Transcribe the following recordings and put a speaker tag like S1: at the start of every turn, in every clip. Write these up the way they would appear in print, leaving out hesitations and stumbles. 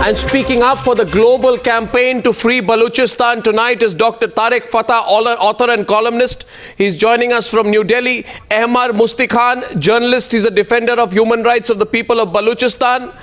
S1: And speaking up for the global campaign to free Balochistan tonight is Dr. Tarek Fatah, author and columnist. He's joining us from New Delhi. Ahmar Mustikhan, journalist. He's a defender of human rights of the people of Balochistan.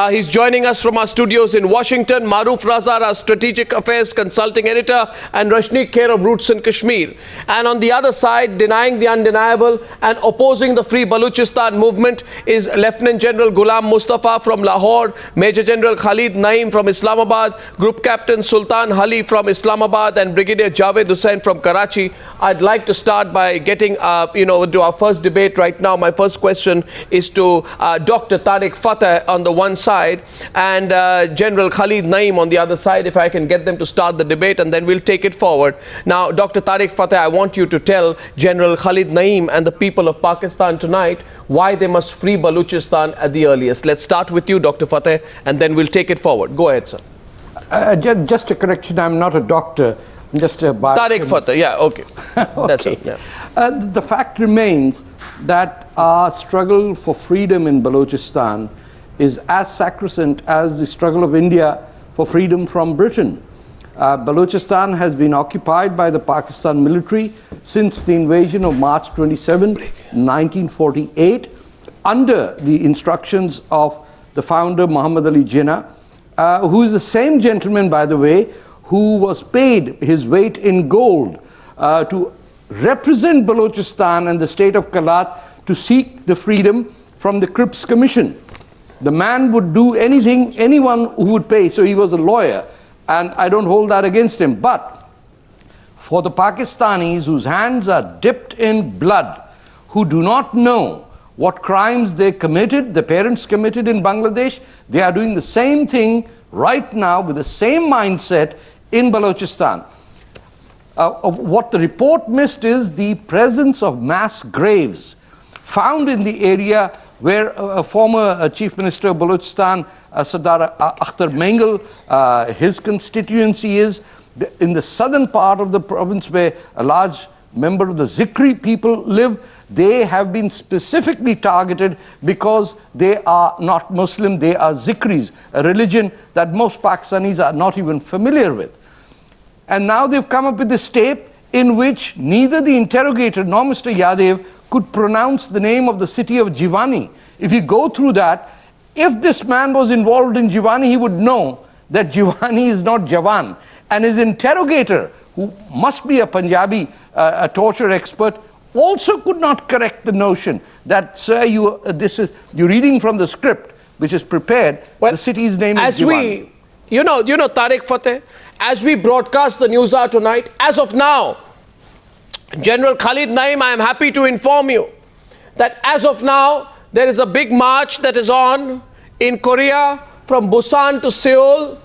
S1: He's joining us from our studios in Washington. Maroof Raza, our strategic affairs consulting editor, and Rashneek Kher of Roots in Kashmir. And on the other side, denying the undeniable and opposing the Free Balochistan movement is Lieutenant General Ghulam Mustafa from Lahore, Major General Khalid Naeem from Islamabad, Group Captain Sultan Hali from Islamabad, and Brigadier Javed Hussain from Karachi. I'd like to start by getting, to our first debate right now. My first question is to Dr. Tarek Fatah on the one side and General Khalid Naeem on the other side, if I can get them to start the debate, and then we'll take it forward. Now, Dr. Tarek Fatah, I want you to tell General Khalid Naeem and the people of Pakistan tonight why they must free Balochistan at the earliest. Let's start with you, Dr. Fatah, and then we'll take it forward. Go ahead, sir.
S2: Just a correction, I'm not a doctor, I'm just a
S1: Tarek Fatah, yeah, okay.
S2: Okay.
S1: That's it, yeah.
S2: The fact remains that our struggle for freedom in Balochistan is as sacrosanct as the struggle of India for freedom from Britain. Balochistan has been occupied by the Pakistan military since the invasion of March 27, 1948, under the instructions of the founder Muhammad Ali Jinnah, who is the same gentleman, by the way, who was paid his weight in gold to represent Balochistan and the state of Kalat to seek the freedom from the Cripps Commission. The man would do anything, anyone who would pay, so he was a lawyer, and I don't hold that against him. But for the Pakistanis whose hands are dipped in blood, who do not know what crimes they committed, the parents committed in Bangladesh, they are doing the same thing right now with the same mindset in Balochistan. What the report missed is the presence of mass graves found in the area where a former Chief Minister of Balochistan, Sardar Akhtar Mengal, his constituency is, in the southern part of the province where a large member of the Zikri people live. They have been specifically targeted because they are not Muslim, they are Zikris, a religion that most Pakistanis are not even familiar with. And now they've come up with this tape in which neither the interrogator nor Mr. Yadev could pronounce the name of the city of Jiwani. If you go through that, if this man was involved in Jiwani, he would know that Jiwani is not Jawan. And his interrogator, who must be a Punjabi, a torture expert, also could not correct the notion that, sir, you're reading from the script, which is prepared, well, the city's name is Jiwani.
S1: You know, Tarek Fatah, as we broadcast the Newshour tonight, as of now, General Khalid Naeem, I am happy to inform you that as of now, there is a big march that is on in Korea from Busan to Seoul.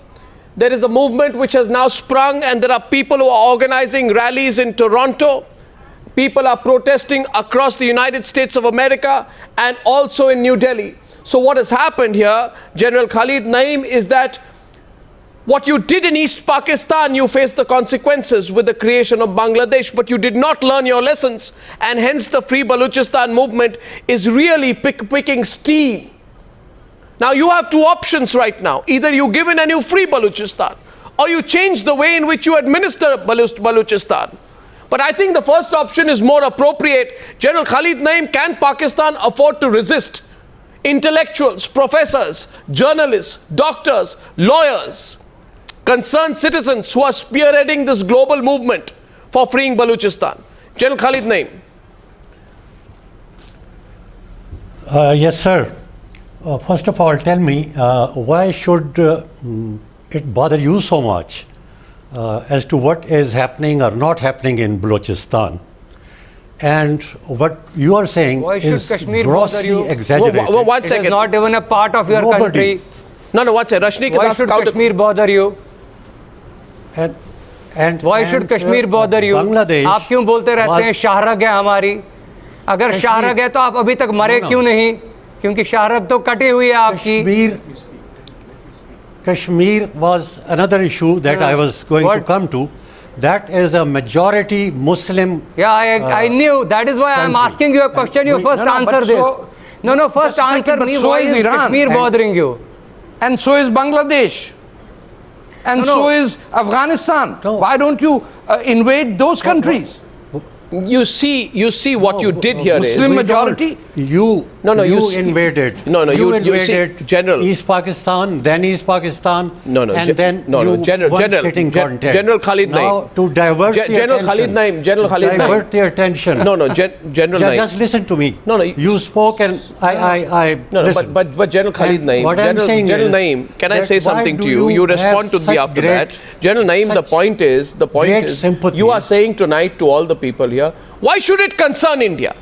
S1: There is a movement which has now sprung, and there are people who are organizing rallies in Toronto. People are protesting across the United States of America and also in New Delhi. So what has happened here, General Khalid Naeem, is that what you did in East Pakistan, you faced the consequences with the creation of Bangladesh, but you did not learn your lessons, and hence the Free Balochistan movement is really picking steam. Now you have two options right now. Either you give in and you free Balochistan, or you change the way in which you administer Balochistan. But I think the first option is more appropriate. General Khalid Naeem, can Pakistan afford to resist intellectuals, professors, journalists, doctors, lawyers, concerned citizens who are spearheading this global movement for freeing Balochistan? General Khalid Naeem.
S3: Yes, sir. First of all, tell me, why should it bother you so much as to what is happening or not happening in Balochistan? And what you are saying is grossly exaggerated.
S1: One second.
S4: It is not even a part of your country.
S1: No, one second. Rashneek,
S4: why should Kashmir bother you?
S3: And
S4: why should Kashmir bother you? आप क्यों बोलते रहते हैं शाहरग है हमारी? अगर शाहरग है तो आप अभी तक मरे क्यों नहीं? क्योंकि शाहरग तो कटी हुई है आपकी.
S3: Kashmir was another issue that I was going to come to. That is a majority Muslim.
S4: Yeah, I knew. That is why I am asking you a question. You first answer this. No, first answer me. Why is Kashmir bothering you?
S2: And so is Bangladesh. And so is Afghanistan. Why don't you invade those countries?
S1: You see what you did here is
S2: Muslim majority.
S3: You invaded. You invaded
S1: see, General
S3: East Pakistan, then East Pakistan.
S1: General Khalid Naeem.
S3: Now to divert
S1: General Khalid Naeem.
S3: Divert the attention.
S1: General Naeem.
S3: Just listen to me. You spoke and I listen.
S1: But General Khalid Naeem.
S3: What I'm saying
S1: General
S3: is
S1: Naeem, can I say something to you? You respond to me after that. General Naeem, the point is, you are saying tonight to all the people here, why should it concern India?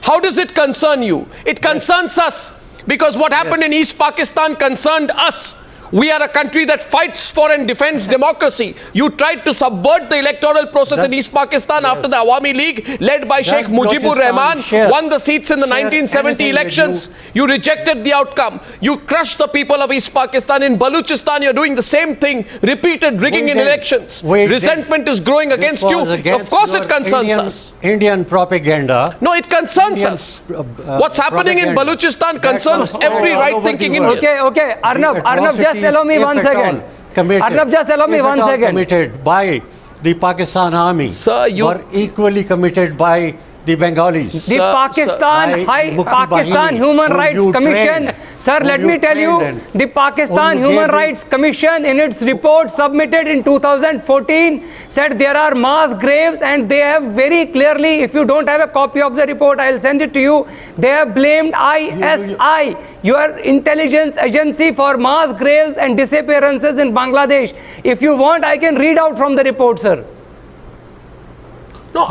S1: How does it concern you? It concerns us because what happened in East Pakistan concerned us. We are a country that fights for and defends democracy. You tried to subvert the electoral process in East Pakistan after the Awami League, led by Sheikh Mujibur Rahman, won the seats in the 1970 elections. You rejected the outcome. You crushed the people of East Pakistan. In Baluchistan, you're doing the same thing, repeated rigging in elections. Resentment is growing against you. Of course it concerns us.
S3: Indian propaganda.
S1: No, it concerns us. What's happening in Baluchistan concerns every right-thinking Indian.
S4: Okay, Arnab, just allow me 1 second. Arnab, just allow me 1 second.
S3: Committed by the Pakistan army.
S1: Sir, you
S3: were equally committed by the Bengalis.
S4: The Pakistan Human Rights Commission. Sir, let me tell you, the Pakistan Human Rights Commission in its report submitted in 2014 said there are mass graves, and they have very clearly, if you don't have a copy of the report, I'll send it to you. They have blamed ISI, your intelligence agency, for mass graves and disappearances in Bangladesh. If you want, I can read out from the report, sir.
S1: No,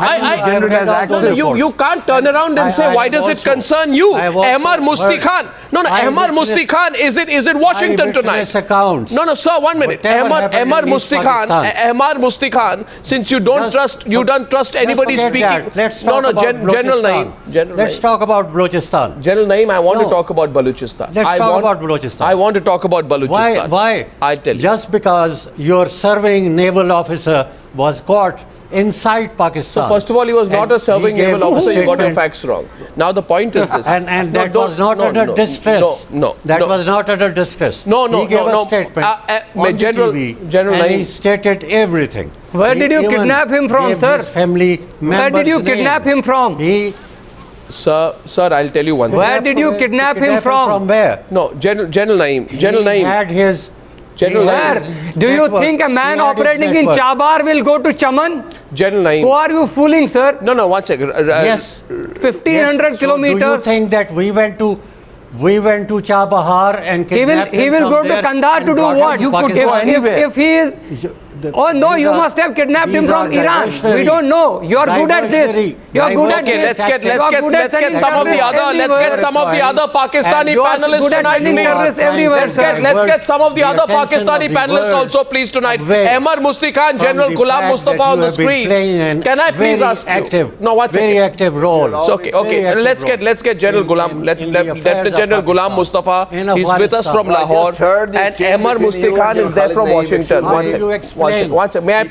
S1: you can't turn around and say, why does it concern you? Ahmar Mustikhan. Ahmar Mustikhan is in Washington tonight. No, sir, 1 minute. Ahmar Mustikhan, since you don't trust anybody speaking. General Naeem.
S3: Let's talk about Balochistan.
S1: General Naeem, I want to talk about Baluchistan.
S3: Let's talk about Balochistan.
S1: I want to talk about Baluchistan.
S3: Why?
S1: I'll tell you.
S3: Just because your serving naval officer was caught inside Pakistan.
S1: So first of all, he was not a serving naval officer. You got your facts wrong. Now the point is this.
S3: And that was not under distress. That was not under distress.
S1: No.
S3: He gave a statement on
S1: General
S3: TV, and he stated everything.
S4: Where did you kidnap him from, sir?
S3: His family members'
S4: Where did you kidnap him from?
S1: Sir, I'll tell you one thing.
S4: Where did you kidnap him from?
S3: From where?
S1: No, General Naeem.
S3: He had his...
S1: General,
S4: do you think a man operating in Chabar will go to Chaman?
S1: General Naeem.
S4: Who are you fooling, sir?
S1: No, 1 second.
S4: Yes. 1,500 kilometers.
S3: So do you think that we went to Chabahar and kidnapped him?
S4: He will go to Kandahar to do what?
S2: You could go anywhere.
S4: If he is... Oh no, you must have kidnapped him from Iran. We don't know. You are good at this. You are good at this.
S1: Let's get some of the other Pakistani panelists tonight, please. Let's get some of the other Pakistani panelists also, please, tonight. Ahmar Mustikhan, General Ghulam Mustafa on the screen. Can I please ask you? No, what's it?
S3: Very active role.
S1: Okay. Let's get General Ghulam. Let General Ghulam Mustafa. He's with us from Lahore, and Ahmar Mustikhan is there from Washington. May I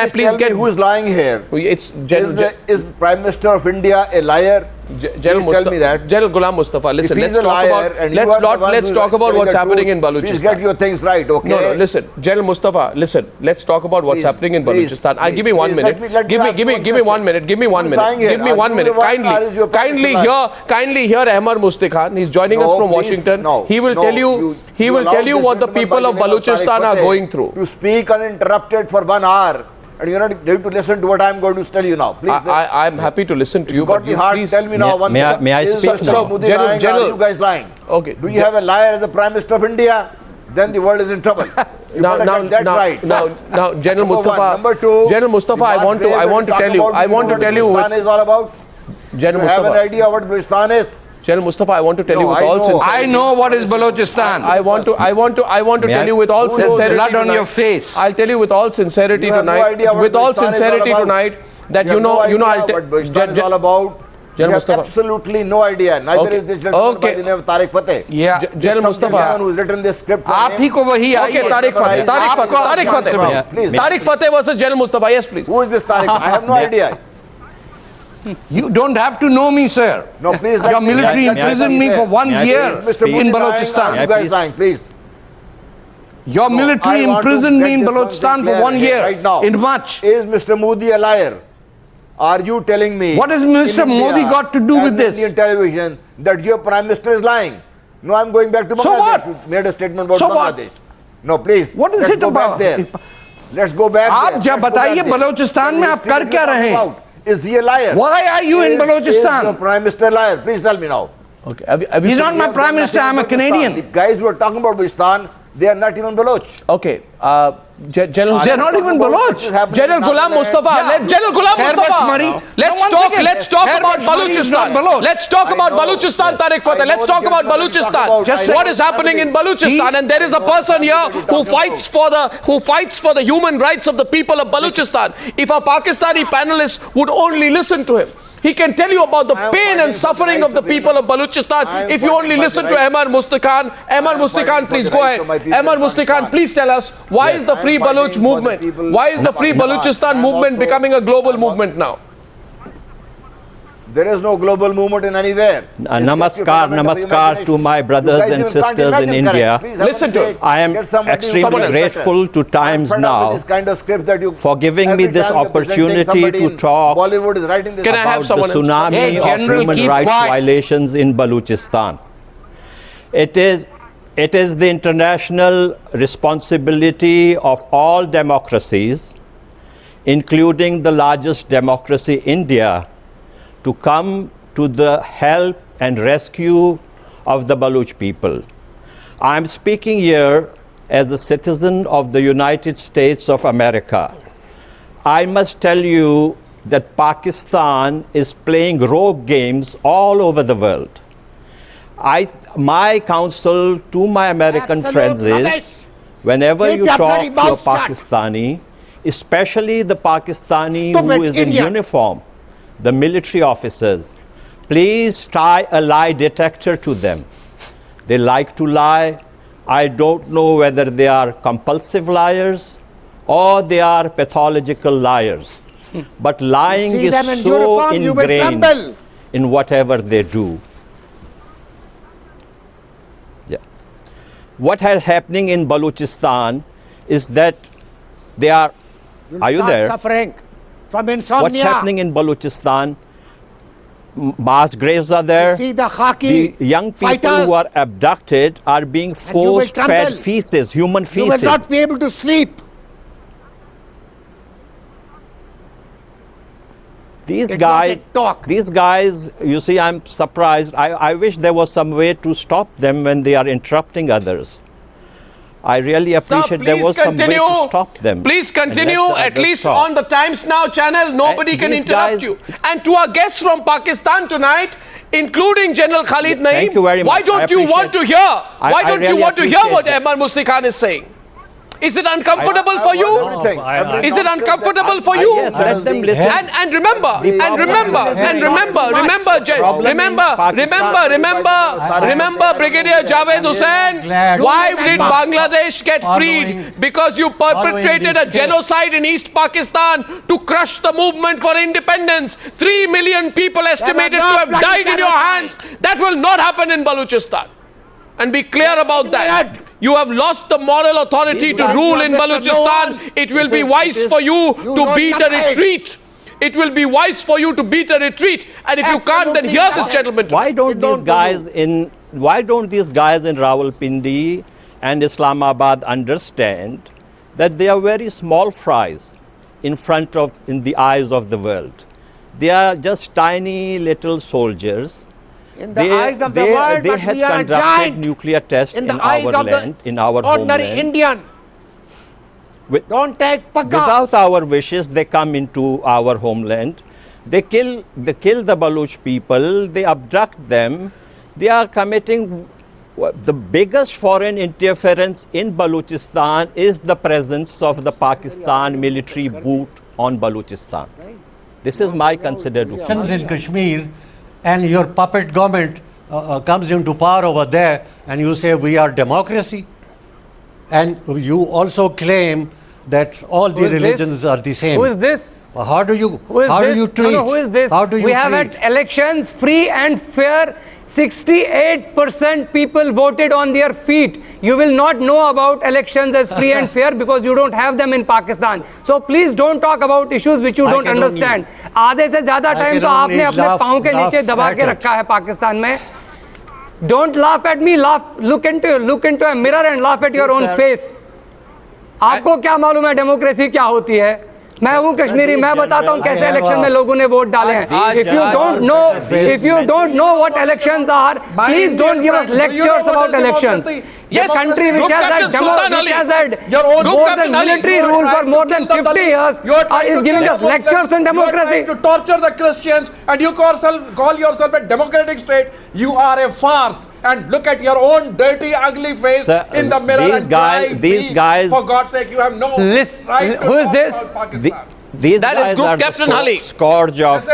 S1: please get
S5: who is lying here?
S1: It's
S5: is Prime Minister of India a liar?
S1: General
S5: tell me that.
S1: General Ghulam Mustafa, listen, let's talk about what's happening in Baluchistan.
S5: Please get your things right, okay?
S1: No, listen, General Mustafa, listen, let's talk about what's happening in Baluchistan. Give me 1 minute. Give me 1 minute. Give me 1 minute. Kindly hear Ahmar Mustikhan. He's joining us from Washington. He will tell you what the people of Baluchistan are going through.
S5: To speak uninterrupted for 1 hour. And you're not going to listen to what I'm going to tell you now. Please.
S1: I'm happy to listen to you.
S5: But please tell me now one thing.
S6: May I speak?
S5: General, are you guys lying?
S1: Okay.
S5: Do you have a liar as the Prime Minister of India? Then the world is in trouble. Now,
S1: General Mustafa.
S5: Number two.
S1: General Mustafa, I want to tell you.
S5: What Balochistan is all about?
S1: General
S5: Mustafa.
S1: Mustafa.
S5: Have an idea what Balochistan is?
S1: General Mustafa, I want to tell you with all sincerity.
S2: I know what is Balochistan.
S1: I want to tell you with all sincerity.
S2: Blood on your face.
S1: I'll tell you with all sincerity tonight. With all sincerity tonight, that you know.
S5: What Balochistan is all about. You have absolutely no idea. Neither is this gentleman by the name of Tarek Fatah.
S1: Yeah, General Mustafa.
S5: Who's written this script.
S1: Okay, Tarek Fatah. Please. Tarek Fatah versus General Mustafa. Yes, please.
S5: Who is this Tarek? I have no idea.
S2: You don't have to know me, sir.
S5: No, please.
S2: Your military imprisoned me for 1 year in Balochistan.
S5: You guys lying, please.
S2: Your military imprisoned me in Balochistan for 1 year
S5: right now.
S2: in March.
S5: Is Mr. Modi a liar? Are you telling me?
S2: What has Mr. Modi got to do with this?
S5: Indian television that your Prime Minister is lying? No, I'm going back to Bangladesh.
S2: So what?
S5: You made a statement about
S2: So
S5: Bangladesh.
S2: what?
S5: No, please.
S2: What is
S5: let's
S2: it
S5: go
S2: about?
S5: Back there. Let's go back
S2: आप
S5: there.
S2: जब बताइए बलोचिस्तान में आप कर क्या रहे हैं?
S5: Is he a liar?
S2: Why are you in
S5: Is the
S2: Balochistan?
S5: Prime Minister a liar? Please tell me now.
S1: Okay. Have you
S2: He's not my Prime Minister, I'm a Canadian.
S5: The guys who are talking about Balochistan, they are not even Baloch.
S1: Okay. General.
S2: They're not even Baloch.
S1: General Ghulam Mustafa. General Ghulam Mustafa. Let's talk about Baluchistan. Let's talk about Baluchistan, Tarek Fatah. Let's talk about Baluchistan. What is happening in Baluchistan? And there is a person here who fights for the human rights of the people of Baluchistan. If a Pakistani panelist would only listen to him, he can tell you about the pain and suffering of the people of Baluchistan. If you only listen to Ahmar Mustikhan. Ahmar Mustikhan, please go ahead. Ahmar Mustikhan, please tell us, why is the Free Baloch movement, why is the Free Baluchistan movement becoming a global movement now?
S5: There is no global movement in anywhere.
S6: Namaskar to my brothers and sisters in India.
S1: Listen to it.
S6: I am extremely grateful to Times Now for giving me this opportunity to talk about the tsunami of human rights violations in Balochistan. It is the international responsibility of all democracies, including the largest democracy, India, to come to the help and rescue of the Baloch people. I am speaking here as a citizen of the United States of America. I must tell you that Pakistan is playing rogue games all over the world. My counsel to my American friends is, whenever you talk to a Pakistani, especially the Pakistani who is in uniform, the military officers, please tie a lie detector to them. They like to lie. I don't know whether they are compulsive liars or they are pathological liars. But lying is so ingrained in whatever they do. Yeah. What is happening in Balochistan is that they are you there?
S7: Suffering from insomnia.
S6: What's happening in Balochistan? Mass graves are there.
S7: You see the Khaki
S6: the young people
S7: fighters,
S6: who are abducted are being forced fed feces, human feces.
S7: You will not be able to sleep.
S6: These guys, you see, I'm surprised. I wish there was some way to stop them when they are interrupting others. I really appreciate there was some way to stop them.
S1: Please continue, at least on the Times Now channel. Nobody can interrupt you. And to our guests from Pakistan tonight, including General Khalid Naeem, why don't you want to hear? Why don't you want to hear what Ahmar Mustikhan is saying? Is it uncomfortable for you? Is it uncomfortable for you?
S6: Yes, let them listen.
S1: And remember, Brigadier Javed Hussain, why did Bangladesh get freed? Because you perpetrated a genocide in East Pakistan to crush the movement for independence. 3 million people estimated to have died in your hands. That will not happen in Balochistan. And be clear about that. You have lost the moral authority to rule in Balochistan. It will be wise for you to beat a retreat. It will be wise for you to beat a retreat. And if you can't, then hear this gentleman.
S6: Why don't these guys in Rawalpindi and Islamabad understand that they are very small fries in the eyes of the world? They are just tiny little soldiers.
S7: In the eyes of the world, but we are a giant.
S6: Nuclear tests
S7: in the eyes of the ordinary Indians. Don't take pagga.
S6: Without our wishes, they come into our homeland. They kill the Baloch people. They abduct them. They are committing the biggest foreign interference in Balochistan is the presence of the Pakistan military boot on Balochistan. This is my considered opinion.
S3: In Kashmir, and your puppet government comes into power over there, and you say we are democracy, and you also claim that all the religions are the same.
S4: Who is this?
S3: How do you treat?
S4: No, who is this? We have had elections free and fair. 68% people voted on their feet. You will not know about elections as free and fair because you don't have them in Pakistan. So please don't talk about issues which you don't understand. आधे से ज़्यादा time तो आपने अपने पाँव के नीचे दबा के रखा है पाकिस्तान में. Don't laugh at me. Look into a mirror and laugh at your own face. आपको क्या मालूम है डेमोक्रेसी क्या होती है? मैं हूँ कश्मीरी, मैं बताता हूँ कैसे इलेक्शन में लोगों ने वोट डाले हैं. If you don't know what elections are, please don't give us lectures about elections.
S1: Yes,
S4: country which has had more than military rule for more than 50 years is giving us lectures on democracy.
S8: You are trying to torture the Christians and you call yourself a democratic state. You are a farce. And look at your own dirty, ugly face in the mirror.
S6: These guys,
S8: for God's sake, you have no right to
S4: who is this?
S1: That is Group Captain Hali.
S6: Scourge of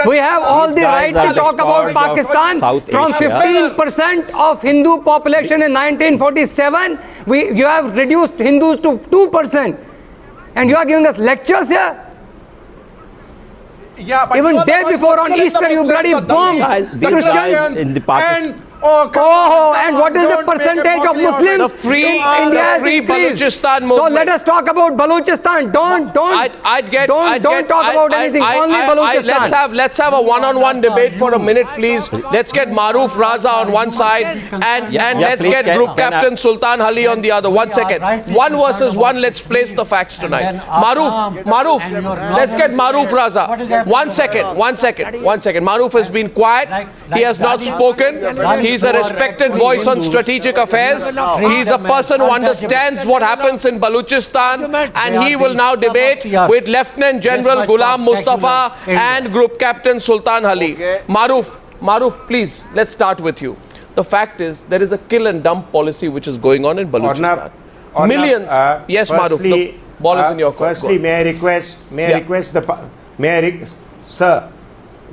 S4: we have all the right to talk about Pakistan. From 15% of Hindu population in 1947, you have reduced Hindus to 2%. And you are giving us lectures here?
S8: Yeah, but
S4: even day before on Easter, you bloody bombed Christians
S6: in the Pakistan.
S4: And what is the percentage of Muslims?
S1: The free Baluchistan movement.
S4: So let us talk about Baluchistan. Don't talk about anything. Only Baluchistan.
S1: Let's have a one-on-one debate for a minute, please. Let's get Maroof Raza on one side and let's get Group Captain Sultan Hali on the other. 1 second. 1 versus 1. Let's place the facts tonight. Maroof. Let's get Maroof Raza. 1 second. Maroof has been quiet. He has not spoken. He's a respected voice on strategic affairs. He's a person who understands what happens in Baluchistan, and he will now debate with Lieutenant General Ghulam Mustafa and Group Captain Sultan Hali. Maroof, please, let's start with you. The fact is, there is a kill and dump policy which is going on in Baluchistan. Millions. Yes, Maroof, the ball is in your court.
S9: Firstly, Sir,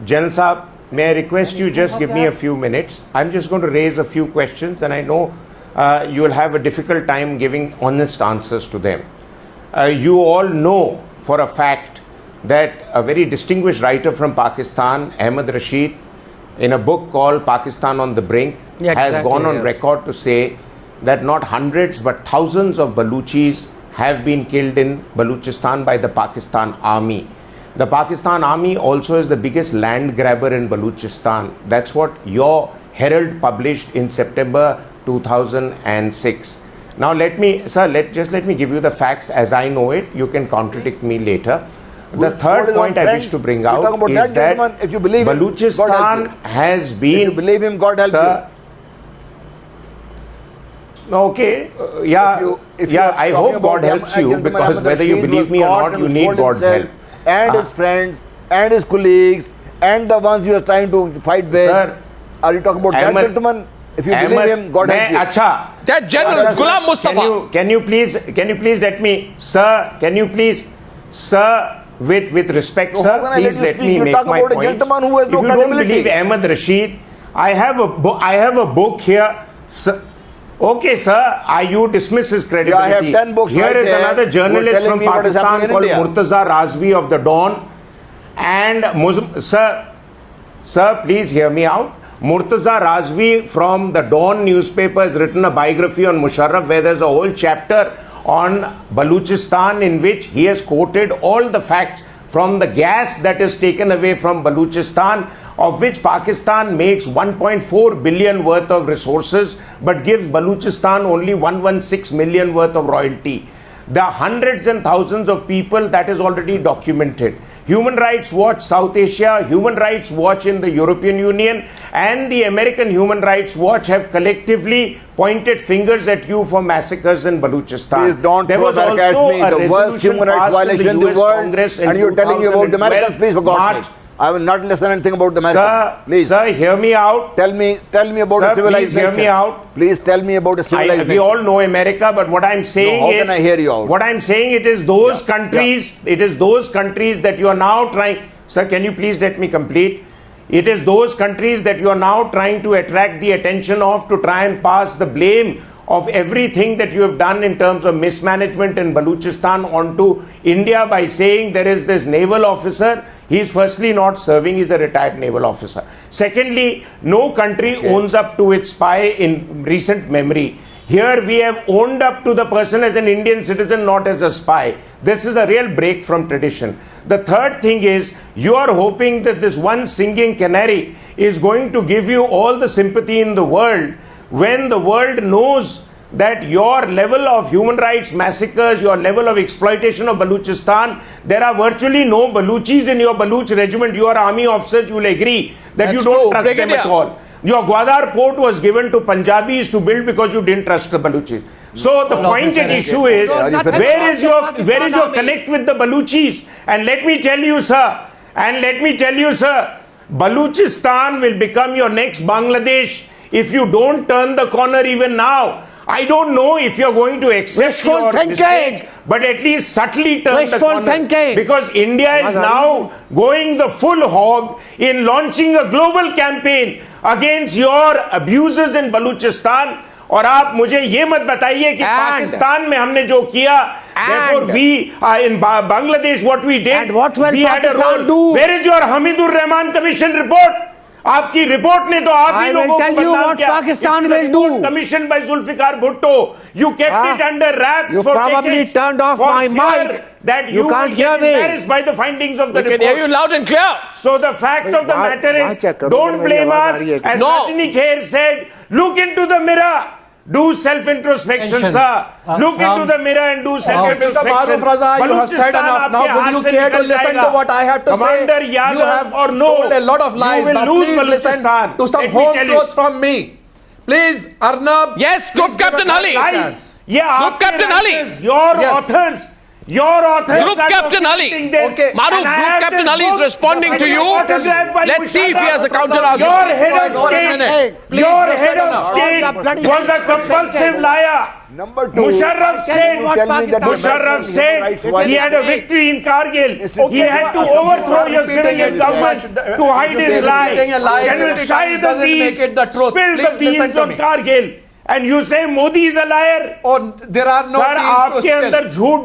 S9: General Saab, may I request you just give me a few minutes. I'm just going to raise a few questions and I know you will have a difficult time giving honest answers to them. You all know for a fact that a very distinguished writer from Pakistan, Ahmad Rashid, in a book called Pakistan on the Brink, has gone on record to say that not hundreds but thousands of Baluchis have been killed in Baluchistan by the Pakistan army. The Pakistan army also is the biggest land grabber in Baluchistan. That's what your Herald published in September 2006. Now let me give you the facts as I know it. You can contradict me later. The third point I wish to bring out is that
S5: if you believe
S9: Baluchistan has been...
S5: If you believe him, God help you.
S9: Okay, I hope God helps you, because whether you believe me or not, you need God's help.
S5: And his friends, and his colleagues, and the ones you are trying to fight with. Sir, are you talking about that gentleman? If you believe him, God help you.
S1: That General Ghulam Mustafa.
S9: Can you please let me, sir, with respect, sir, please let me make my point. If you don't believe Ahmad Rashid, I have a book here. Sir, okay, sir, you dismiss his credibility.
S5: I have 10 books.
S9: Here is another journalist from Pakistan called Murtaza Razvi of the Dawn. And sir, please hear me out. Murtaza Razvi from the Dawn newspaper has written a biography on Musharraf where there's a whole chapter on Baluchistan in which he has quoted all the facts from the gas that is taken away from Baluchistan, of which Pakistan makes 1.4 billion worth of resources but gives Baluchistan only 116 million worth of royalty. There are hundreds and thousands of people, that is already documented. Human Rights Watch South Asia, Human Rights Watch in the European Union and the American Human Rights Watch have collectively pointed fingers at you for massacres in Baluchistan.
S5: Please don't throw back at me the worst human rights violation in the world, and you're telling me about the Americans. Please, for God's sake. I will not listen anything about the Americans. Please.
S9: Sir, hear me out.
S5: Tell me about a civilization.
S9: Please hear me out.
S5: Please tell me about a civilization.
S9: We all know America, but what I'm saying
S5: how can I hear you out?
S9: What I'm saying, it is those countries, it is those countries that you are now trying. Sir, can you please let me complete? It is those countries that you are now trying to attract the attention of to try and pass the blame of everything that you have done in terms of mismanagement in Baluchistan onto India by saying there is this naval officer. He is firstly not serving, he is a retired naval officer. Secondly, no country owns up to its spy in recent memory. Here we have owned up to the person as an Indian citizen, not as a spy. This is a real break from tradition. The third thing is, you are hoping that this one singing canary is going to give you all the sympathy in the world, when the world knows that your level of human rights massacres, your level of exploitation of Baluchistan, there are virtually no Baluchis in your Baluch regiment. You are army officers, you will agree that you don't trust them at all. Your Gwadar port was given to Punjabis to build because you didn't trust the Baluchis. So the pointed issue is, where is your connect with the Baluchis? And let me tell you, sir, Baluchistan will become your next Bangladesh if you don't turn the corner even now. I don't know if you're going to accept your mistake, but at least subtly turn the corner. Because India is now going the full hog in launching a global campaign against your abuses in Baluchistan. और आप मुझे ये मत बताइए कि पाकिस्तान में हमने जो किया, therefore we in Bangladesh what we did, we had a role. Where is your Hamidur Rahman Commission report? आपकी रिपोर्ट ने तो आप ही लोगों को बदनाम किया.
S10: Pakistan will do.
S9: Commissioned by Zulfikar Bhutto. You kept it under wraps.
S10: You
S9: for
S10: probably turned off my mic.
S9: That
S10: you can't hear me.
S9: Embarrassed by the findings of the report.
S1: We can hear you loud and clear.
S9: So the fact of the matter is, don't blame us. As Rashneek Kher said, look into the mirror. Do self-introspection, sir. Look into the mirror and do self-introspection.
S8: Mr. Maroof Raza, you have said enough. Now, would you care to listen to what I have to
S9: Commander
S8: say?
S9: Yadav,
S8: you have
S9: or no,
S8: told a lot of lies.
S9: You will
S8: now,
S9: lose
S8: please listen
S9: Baluchistan.
S8: to some home truths from me. Please, Arnab.
S1: Yes, Group Captain Hali.
S9: Group
S1: Captain Hali.
S9: Your authors.
S1: Group Captain Hali. Okay. Maroof, Group Captain Hali is responding to you. Let's see if he has a counter argument.
S9: Your head of state was a compulsive liar.
S5: Number two,
S9: Musharraf said he had a victory in Kargil. He had to overthrow your civilian government to hide his lie. General Shahid Aziz spilled the beans on Kargil. And you say Modi is a liar?
S8: Oh, there are no
S9: beans to spill.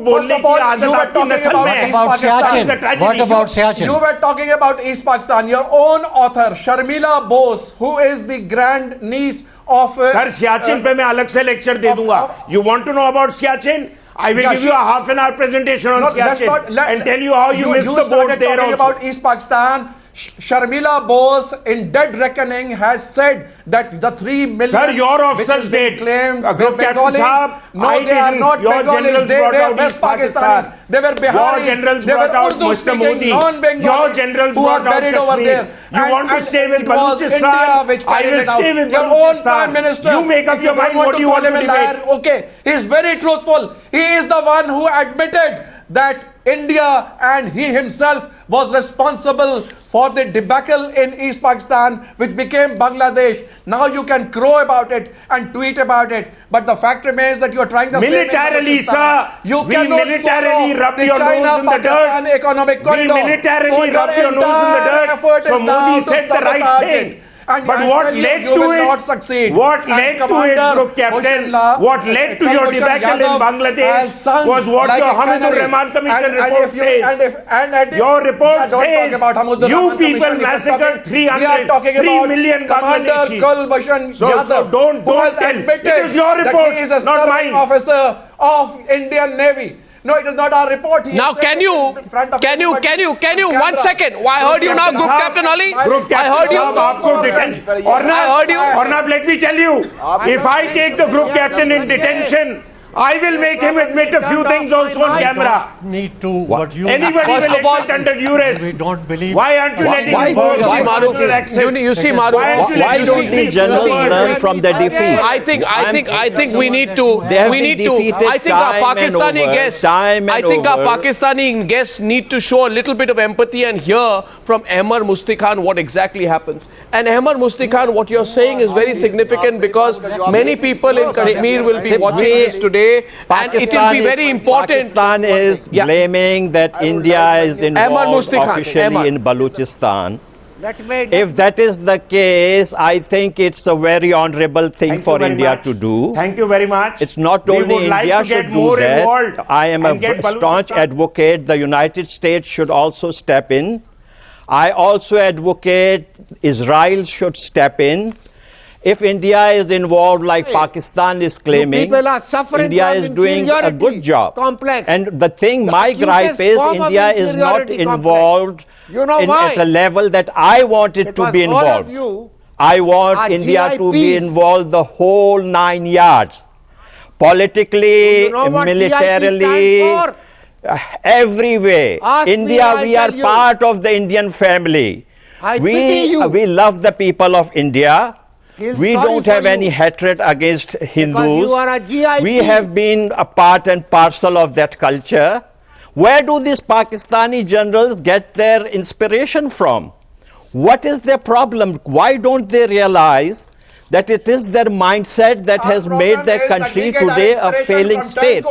S9: First of all,
S8: you were talking about East Pakistan.
S3: What about Siachen?
S8: You were talking about East Pakistan. Your own author, Sharmila Bose, who is the grand niece of...
S9: Sir, Siachen pe main alag se lecture de dunga. You want to know about Siachen? I will give you a half an hour presentation on Siachen and tell you how you missed the boat there also.
S8: About East Pakistan. Sharmila Bose in Dead Reckoning has said that the 3 million...
S9: Sir, your officers did.
S8: Claimed
S9: Group Captain Saab,
S8: no, they are not Bengalis. They were West Pakistanis. They were Biharis.
S9: Your generals
S8: they
S9: brought
S8: were
S9: out
S8: Urdu
S9: Mr.
S8: speaking
S9: Modi.
S8: non-Bengalis
S9: Your generals
S8: who are
S9: brought out
S8: buried over there.
S9: You want to stay with Baluchistan?
S8: India which
S9: I will stay with
S8: your
S9: Baluchistan.
S8: own Prime Minister.
S9: You make up your mind what you want to debate.
S8: Okay, he is very truthful. He is the one who admitted that India and he himself was responsible for the debacle in East Pakistan, which became Bangladesh. Now you can crow about it and tweet about it, but the fact remains that you are trying the
S9: militarily, sir.
S8: You
S9: we
S8: cannot
S9: militarily rub your nose in the
S8: China-Pakistan
S9: dirt.
S8: economic corridor.
S9: We militarily rub your nose in the dirt. So Modi said the right thing.
S8: And
S9: but what led to it?
S8: Not succeed.
S9: What led to it, Group Captain? What led to your debacle in Bangladesh was what your Hamidur Rahman Commission report says. Your report says you people massacred 3 million Bangladeshis. So don't tell. It is your report, not mine.
S8: Officer of Indian Navy. No, it is not our report.
S1: Now, can you, 1 second? I heard you now, Group Captain Ali. I heard you.
S9: I heard you. Ornab, let me tell you, if I take the Group Captain in detention, I will make him admit a few things also on camera.
S3: Need to what you
S9: anybody will accept under duress.
S3: We don't believe.
S9: Why aren't you letting him go?
S1: You see, Maroof. You see, Maroof.
S6: Why don't these generals learn from the defeat?
S1: I think we need to. I think our Pakistani guests need to show a little bit of empathy and hear from Ahmar Mustikhan what exactly happens. And Ahmar Mustikhan, what you're saying is very significant because many people in Kashmir will be watching this today. And it will be very important.
S6: Pakistan is blaming that India is involved officially in Baluchistan. If that is the case, I think it's a very honorable thing for India to do.
S9: Thank you very much.
S6: It's not only India should do that. I am a staunch advocate. The United States should also step in. I also advocate Israel should step in. If India is involved like Pakistan is claiming, India is doing a good job. And the thing, my gripe is India is not involved at a level that I want it to be involved. I want India to be involved the whole 9 yards. Politically, militarily, every way. India, we are part of the Indian family. We love the people of India. We don't have any hatred against Hindus. We have been a part and parcel of that culture. Where do these Pakistani generals get their inspiration from? What is their problem? Why don't they realize that it is their mindset that has made their country today a failing state?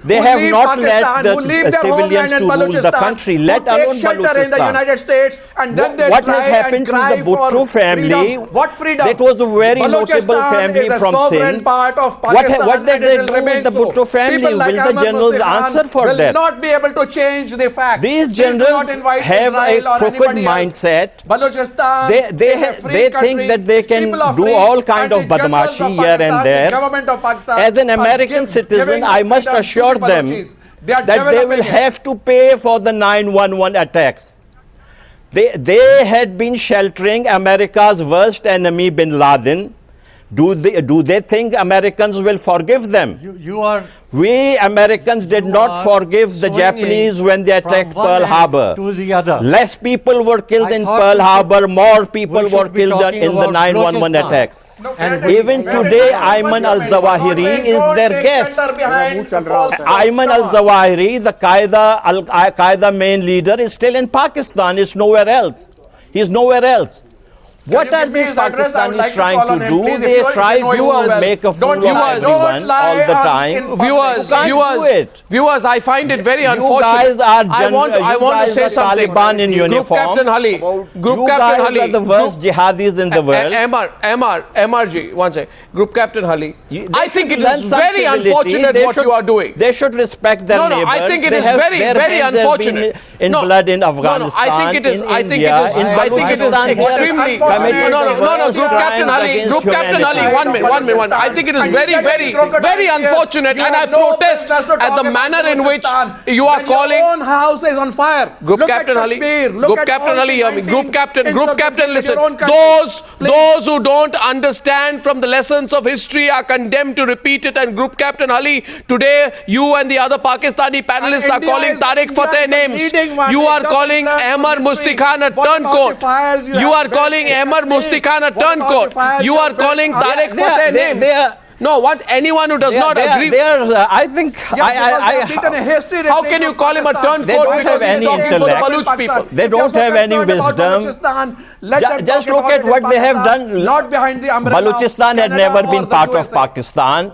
S6: They have not let the civilians to rule the country, let alone Balochistan. What has happened to the Bhutto family? That was a very notable family from Sindh. What did they do with the Bhutto family? Will the generals answer for that?
S8: Will not be able to change the fact.
S6: These generals have a crooked mindset. They think that they can do all kind of badmashi here and there. As an American citizen, I must assure them that they will have to pay for the 9/11 attacks. They had been sheltering America's worst enemy, Bin Laden. Do they think Americans will forgive them? We Americans did not forgive the Japanese when they attacked Pearl Harbor. Less people were killed in Pearl Harbor, more people were killed in the 9/11 attacks. And even today, Ayman al-Zawahiri is their guest. Ayman al-Zawahiri, the Qaeda main leader, is still in Pakistan. Is nowhere else. He's nowhere else. What are these Pakistanis trying to do? They try to make a fool of everyone all the time.
S1: Viewers, I find it very unfortunate. I want to say something.
S6: Taliban in uniform.
S1: Group Captain Hali.
S6: Group Captain Hali. You guys are the worst jihadis in the world.
S1: MRG, one second. Group Captain Hali. I think it is very unfortunate what you are doing.
S6: They should respect their neighbors.
S1: No, I think it is very unfortunate.
S6: In blood in Afghanistan,
S1: I think it is extremely. No, Group Captain Hali, one minute. I think it is very unfortunate, and I protest at the manner in which you are calling.
S8: Your own house is on fire.
S1: Group Captain Hali, listen. Those who don't understand from the lessons of history are condemned to repeat it. And Group Captain Hali, today you and the other Pakistani panelists are calling Tarek Fatah names. You are calling Ahmar Mustikhan a turncoat. You are calling Ahmar Mustikhan a turncoat. You are calling Tarek Fatah names. No, anyone who does not agree.
S6: I think.
S1: How can you call him a turncoat because he's talking for the Baloch people?
S6: They don't have any wisdom. Just look at what they have done.
S8: Not behind the umbrella.
S6: Balochistan had never been part of Pakistan.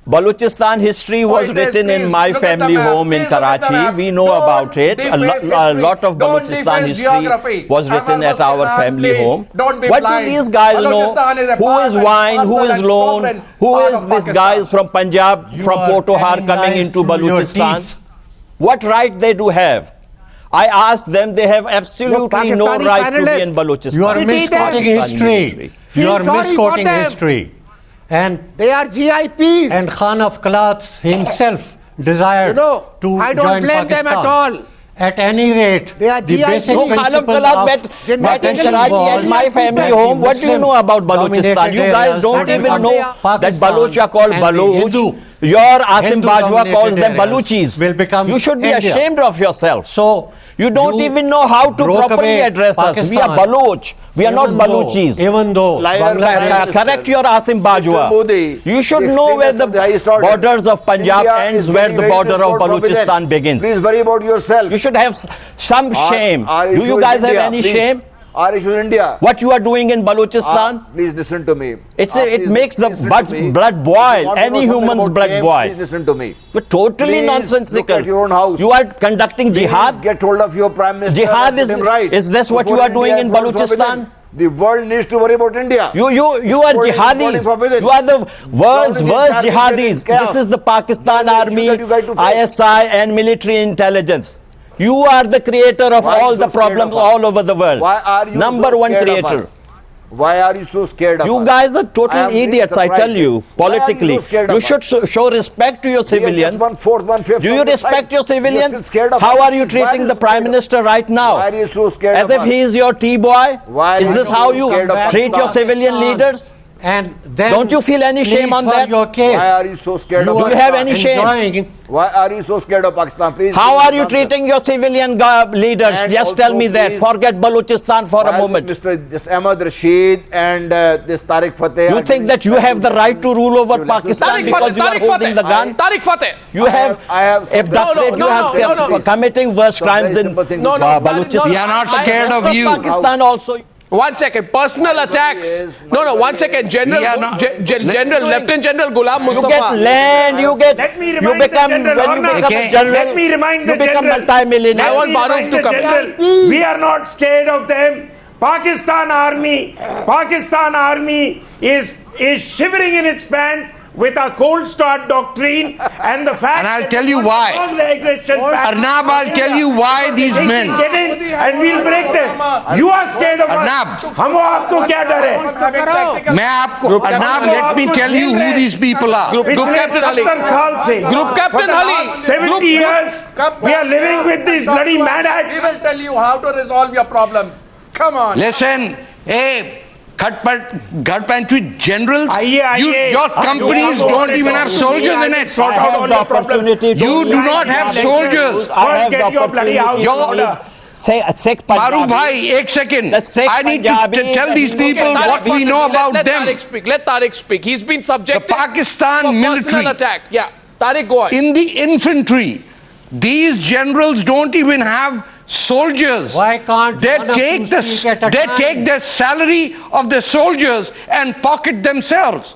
S6: Balochistan history was written in my family home in Karachi. We know about it. A lot of Balochistan history was written at our family home. What do these guys know? Who is Wine? Who is Lone? Who is this guy from Punjab, from Potohar coming into Balochistan? What right they do have? I asked them, they have absolutely no right to be in Balochistan.
S3: You are misquoting history. You are misquoting history. And
S10: they are GIPs.
S3: And Khan of Kalat himself desired to
S10: I don't blame them at all.
S3: At any rate,
S10: they are
S3: the
S10: GIPs.
S3: basic principle of
S6: met in Karachi at my family home. What do you know about Balochistan? You guys don't even know that Baloch are called Baloch. Your Asim Bajwa calls them Baluchis. You should be ashamed of yourself.
S3: So
S6: you don't even know how to properly address us. We are Baloch. We are not Baluchis.
S3: Even though
S6: correct your Asim Bajwa. You should know where the borders of Punjab ends, where the border of Balochistan begins.
S5: Please worry about yourself.
S6: You should have some shame. Do you guys have any shame?
S5: Our issue is India.
S6: What you are doing in Balochistan?
S5: Please listen to me.
S6: It makes the blood boil. Any human's blood boil.
S5: Please listen to me.
S6: But totally nonsensical.
S5: Look at your own house.
S6: You are conducting jihad.
S5: Please get hold of your Prime Minister.
S6: Jihad is this what you are doing in Balochistan?
S5: The world needs to worry about India.
S6: You are jihadis. You are the world's worst jihadis. This is the Pakistan army, ISI and military intelligence. You are the creator of all the problems all over the world.
S5: Why are you
S6: number one creator?
S5: Why are you so scared of us?
S6: You guys are total idiots, I tell you, politically. You should show respect to your civilians. Do you respect your civilians? How are you treating the Prime Minister right now?
S5: Why are you so scared
S6: of us? As if he is your T-boy? Is this how you treat your civilian leaders?
S3: And then
S6: don't you feel any shame on that?
S3: Your case.
S5: Why are you so scared of
S6: Pakistan? Do you have any shame?
S5: Why are you so scared of Pakistan? Please.
S6: How are you treating your civilian leaders?
S5: And
S6: just tell me that. Forget Balochistan for a moment.
S5: This Ahmad Rashid and this Tarek Fatah.
S6: You think that you have the right to rule over Pakistan because you are holding the gun?
S1: Tarek Fatah.
S6: You have abducted. You have committing worse crimes in Balochistan.
S2: We are not scared of you.
S6: Pakistan also.
S1: 1 second. Personal attacks. No. 1 second. Lieutenant General Ghulam Mustafa.
S6: You get land. You get. You become.
S9: Let me remind the general.
S6: Multi-millionaire.
S1: I want Maroof to come.
S9: We are not scared of them. Pakistan army is shivering in its pants with a cold start doctrine and the fact.
S2: And I'll tell you why. Arnab, I'll tell you why these men.
S9: And we'll break them. You are scared of us. Arnab,
S2: let me tell you who these people are.
S1: Group Captain Hali. Group Captain Hali.
S9: 70 years we are living with these bloody mad hats.
S8: We will tell you how to resolve your problems. Come on.
S2: Listen, hey. Generals, your companies don't even have soldiers in it.
S9: Sort out all your problems.
S2: You do not have soldiers.
S9: First get your bloody house in order.
S2: Maroof bhai, 1 second. I need to tell these people what we know about them.
S1: Let Tarek speak. He's been subjected
S2: to Pakistan military
S1: attack. Yeah, Tarek, go on.
S2: In the infantry, these generals don't even have soldiers.
S3: Why can't
S2: they take the salary of the soldiers and pocket themselves?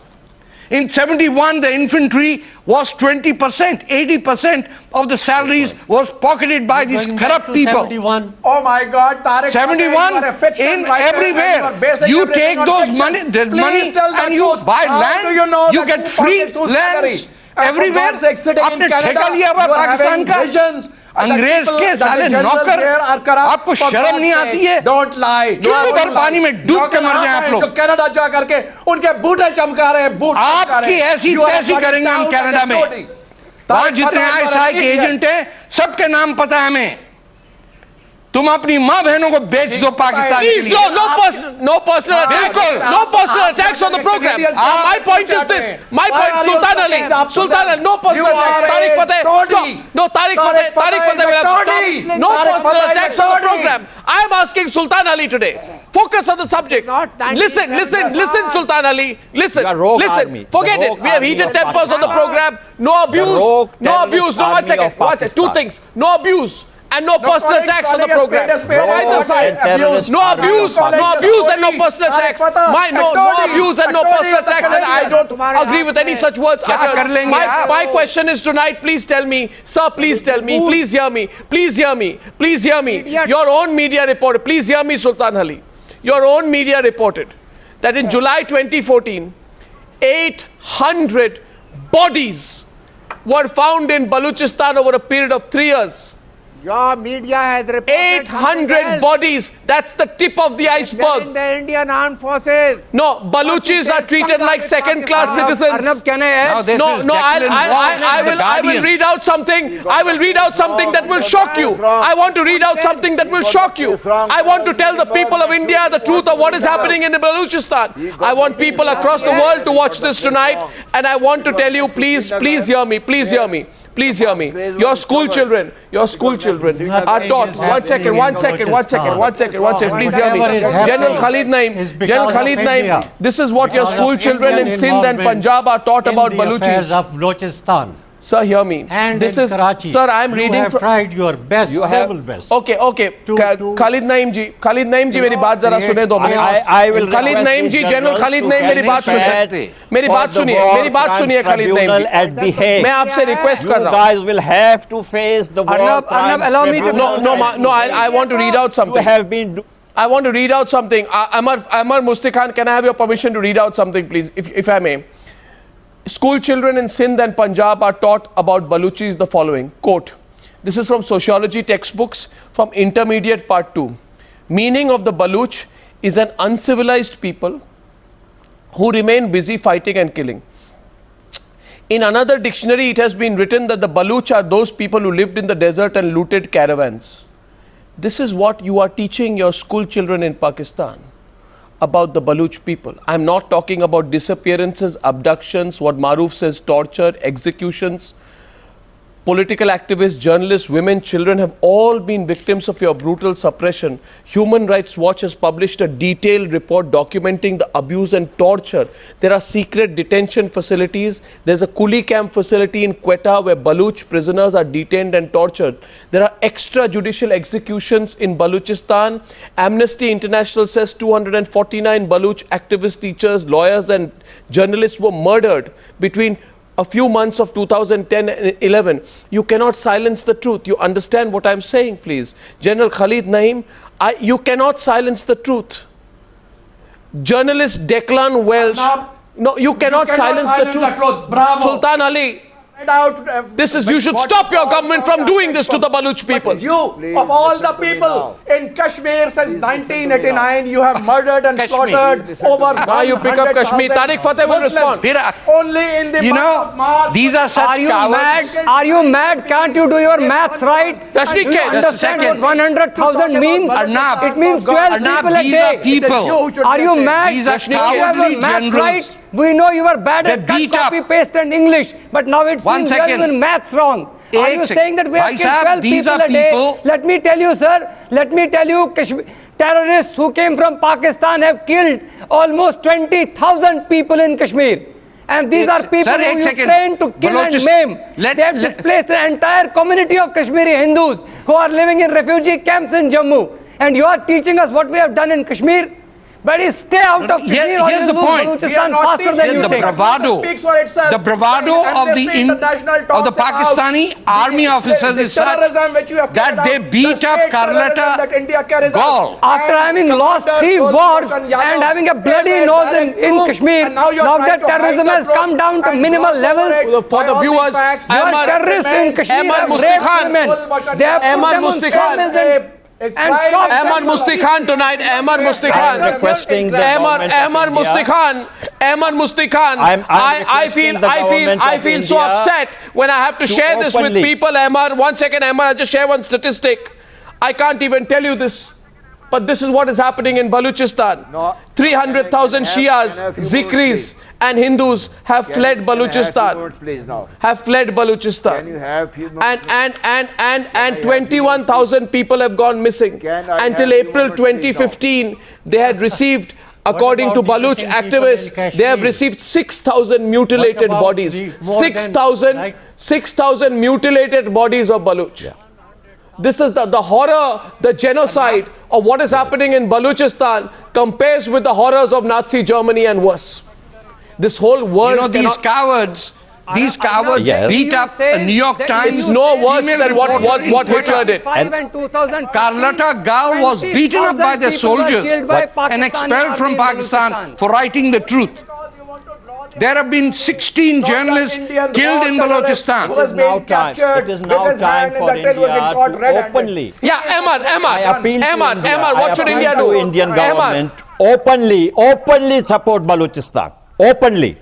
S2: In 71, the infantry was 20%. 80% of the salaries was pocketed by these corrupt people.
S3: 71.
S8: Oh my God, Tarek
S2: 71 in everywhere. You take those money and you buy land. You get free lands everywhere. आपने ठेका लिया हुआ पाकिस्तान का. अंग्रेज के साले नौकर, आपको शर्म नहीं आती है?
S8: Don't lie.
S2: भर पानी में डूब के मर जाए आप लोग.
S8: जो कनाडा जा करके उनके बूटे चमका रहे हैं, बूट
S2: आपकी ऐसी तैसी करेंगे हम कनाडा में. वहाँ जितने ISI के एजेंट हैं, सबके नाम पता है हमें. तुम अपनी माँ बहनों को बेच दो पाकिस्तान के लिए.
S1: No personal attacks on the program. My point is this. My point, Sultan Ali, no personal attacks. Tarek Fatah, stop. No, Tarek Fatah will have to stop. No personal attacks on the program. I am asking Sultan Ali today. Focus on the subject. Listen, Sultan Ali. Listen. Forget it. We have heated tempers on the program. No abuse. No, 1 second. 2 things. No abuse. And no personal attacks on the program. From either side. No abuse and no personal attacks. No abuse and no personal attacks. And I don't agree with any such words uttered. My question is tonight, please tell me, sir, please tell me, please hear me. Your own media reported, please hear me, Sultan Ali. Your own media reported that in July 2014, 800 bodies were found in Baluchistan over a period of 3 years.
S10: Your media has reported
S1: 800 bodies. That's the tip of the iceberg.
S10: In the Indian Armed Forces.
S1: No, Baluchis are treated like second-class citizens.
S4: Arnab, can I add?
S1: I will read out something. I will read out something that will shock you. I want to read out something that will shock you. I want to tell the people of India the truth of what is happening in Baluchistan. I want people across the world to watch this tonight, and I want to tell you, please hear me. Please hear me. Your school children are taught. 1 second. Please hear me. General Khalid Naeem, this is what your school children in Sindh and Punjab are taught about Baluchis.
S3: Of Balochistan.
S1: Sir, hear me.
S3: And
S1: this
S3: in
S1: is
S3: Karachi,
S1: sir. I am reading.
S3: You have tried your best, level best.
S1: Okay, okay. Khalid Naeem ji, मेरी बात जरा सुने दो minute.
S6: I will
S1: Khalid Naeem ji, General Khalid Naeem, मेरी बात सुनिए. मेरी बात सुनिए, Khalid Naeem ji.
S6: At the Hague.
S1: मैं आपसे request कर रहा हूँ.
S6: You guys will have to face the war crimes.
S4: Allow me to.
S1: No. I want to read out something.
S6: You have been.
S1: I want to read out something. Ahmar Mustikhan, can I have your permission to read out something, please, if I may? School children in Sindh and Punjab are taught about Baluchis the following, quote, this is from sociology textbooks from intermediate part 2. Meaning of the Baluch is an uncivilized people who remain busy fighting and killing. In another dictionary, it has been written that the Baluch are those people who lived in the desert and looted caravans. This is what you are teaching your school children in Pakistan about the Baluch people. I'm not talking about disappearances, abductions, what Maroof says, torture, executions. Political activists, journalists, women, children have all been victims of your brutal suppression. Human Rights Watch has published a detailed report documenting the abuse and torture. There are secret detention facilities. There's a coolie camp facility in Quetta where Baluch prisoners are detained and tortured. There are extrajudicial executions in Baluchistan. Amnesty International says 249 Baluch activists, teachers, lawyers and journalists were murdered between a few months of 2010 and 11. You cannot silence the truth. You understand what I'm saying, please? General Khalid Naeem, you cannot silence the truth. Journalist Declan Welsh, no, you cannot silence the truth.
S8: Bravo.
S1: Sultan Ali, this is, you should stop your government from doing this to the Baluch people.
S8: You, of all the people in Kashmir since 1989, you have murdered and slaughtered over 100,000
S1: Now you pick up Kashmir. Tarek Fatah will respond.
S8: Only in the month of March.
S2: These are such cowards.
S4: Are you mad? Can't you do your maths right?
S1: Rashneek
S4: Do you
S1: Kher,
S4: understand what 100,000 means?
S2: Arnab,
S4: It means 12 people a
S2: these are
S4: day.
S2: people.
S4: Are you mad?
S2: These are
S4: Do you have
S2: cowardly
S4: your maths
S2: generals.
S4: right? We know you are bad at
S2: They beat up.
S4: copy, paste and English, but now it
S2: One
S4: seems you are
S2: second.
S4: even maths wrong. Are you saying that we have
S2: Bhai
S4: killed
S2: Sahab,
S4: 12
S2: these
S4: people
S2: are
S4: a day?
S2: people-
S4: Let me tell you, sir. Let me tell you, terrorists who came from Pakistan have killed almost 20,000 people in Kashmir. And these are people
S2: Sir,
S4: who you
S2: second.
S4: train to kill and maim. They have displaced an entire community of Kashmiri Hindus who are living in refugee camps in Jammu. And you are teaching us what we have done in Kashmir? But stay out of Kashmir or
S2: here's
S4: you
S2: the
S4: lose
S2: point.
S4: Baluchistan faster than you
S2: The
S4: think.
S2: bravado of the Pakistani army officers is such that they beat up Carlota Gaul.
S4: After having lost 3 wars and having a bloody nose in Kashmir, now that terrorism has come down to minimal levels.
S1: For the viewers,
S4: Your terrorists in Kashmir
S1: Ahmar
S4: have
S1: Mustikhan.
S4: raped women. They have put
S1: Ahmar
S4: them on
S1: Mustikhan.
S4: camels and shot them.
S1: Ahmar Mustikhan tonight. Ahmar Mustikhan.
S6: I'm requesting the government of
S1: Ahmar
S6: India.
S1: Mustikhan. Ahmar Mustikhan.
S6: I'm
S1: I
S6: requesting the government of
S1: feel so
S6: India
S1: upset when I have to share this with
S6: openly-
S1: people. Ahmar, 1 second, Ahmar, I'll just share one statistic. I can't even tell you this. But this is what is happening in Baluchistan. 300,000 Shias, Zikris and Hindus have fled Baluchistan. Have fled Baluchistan.
S5: Can you have few moments,
S1: And 21,000 people have gone missing. Until April 2015, they had received, according to
S3: about the
S1: Baluch
S3: missing people in
S1: activists, they have
S3: Kashmir?
S1: received 6,000 mutilated
S3: What about
S1: bodies.
S3: the more than,
S1: 6,000 6,000 mutilated bodies of Baluch. This is the horror, the genocide of what is happening in Baluchistan compares with the horrors of Nazi Germany and worse. This whole world
S2: You know, these
S1: cannot-
S2: cowards
S6: Yes.
S2: beat up a New York Times.
S1: It's no worse
S2: female
S1: than
S2: reporter in
S1: what Hitler
S2: Quetta.
S1: did.
S2: Carlota Gaul was beaten up by their soldiers and expelled from Pakistan for writing the truth. There have been 16 journalists killed in Balochistan.
S6: It is now time for India to openly.
S1: Yeah, Ahmar, what should India
S6: to
S1: do?
S6: Indian government openly support Balochistan. Openly.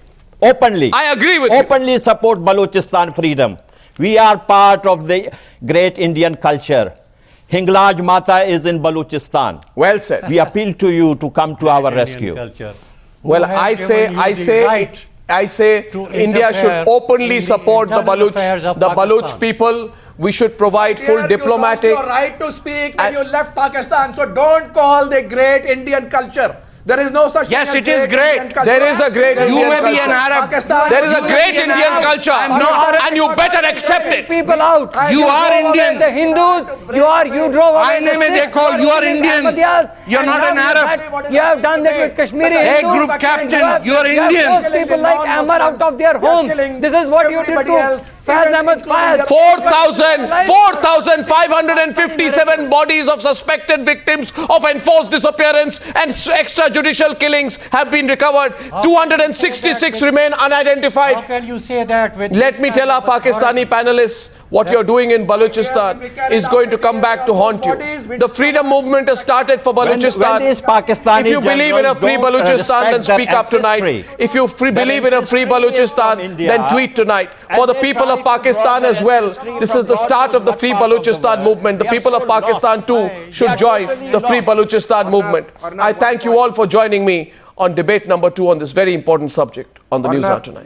S1: I agree with you.
S6: Openly support Balochistan freedom. We are part of the great Indian culture. Hinglaj Mata is in Balochistan.
S1: Well said.
S6: We appeal to you to come to our
S3: Indian
S6: rescue.
S3: culture.
S1: Well,
S3: Who have
S1: I say,
S3: given you the right
S1: I say
S3: to
S1: India
S3: interfere
S1: should openly
S3: in the
S1: support the
S3: internal affairs of
S1: Baluch
S3: Pakistan.
S1: people. We should provide full diplomatic.
S8: You lost your right to speak when
S1: I-
S8: you left Pakistan. So don't call the great Indian culture There is no such
S2: Yes,
S8: thing
S2: it is great.
S1: There is a great
S2: You
S1: Indian
S2: may be
S1: culture.
S2: an Arab.
S1: There is a great Indian culture, and you better accept it.
S4: People out.
S2: You are
S4: drove away
S2: Indian.
S4: The Hindus. You drove away
S2: I name it, they call you are Indian. You're not an Arab.
S4: You have done that with Kashmiri
S2: Hey,
S4: Hindus.
S2: group captain, you are
S4: You have
S2: Indian.
S4: forced people like Ahmar out of their homes. This is what you did to Faz Ahmed Faz.
S1: 4,557 bodies of suspected victims of enforced disappearance and extrajudicial killings have been recovered. 266 remain unidentified.
S3: How can you say that?
S1: Let me tell our Pakistani panelists, what you're doing in Balochistan is going to come back to haunt you. The freedom movement has started for Balochistan. If you believe in a free Balochistan, then speak up tonight. If you believe in a free Balochistan, then tweet tonight. For the people of Pakistan as well, this is the start of the free Balochistan movement. The people of Pakistan too should join the free Balochistan movement. I thank you all for joining me on debate number 2 on this very important subject on the Newshour tonight.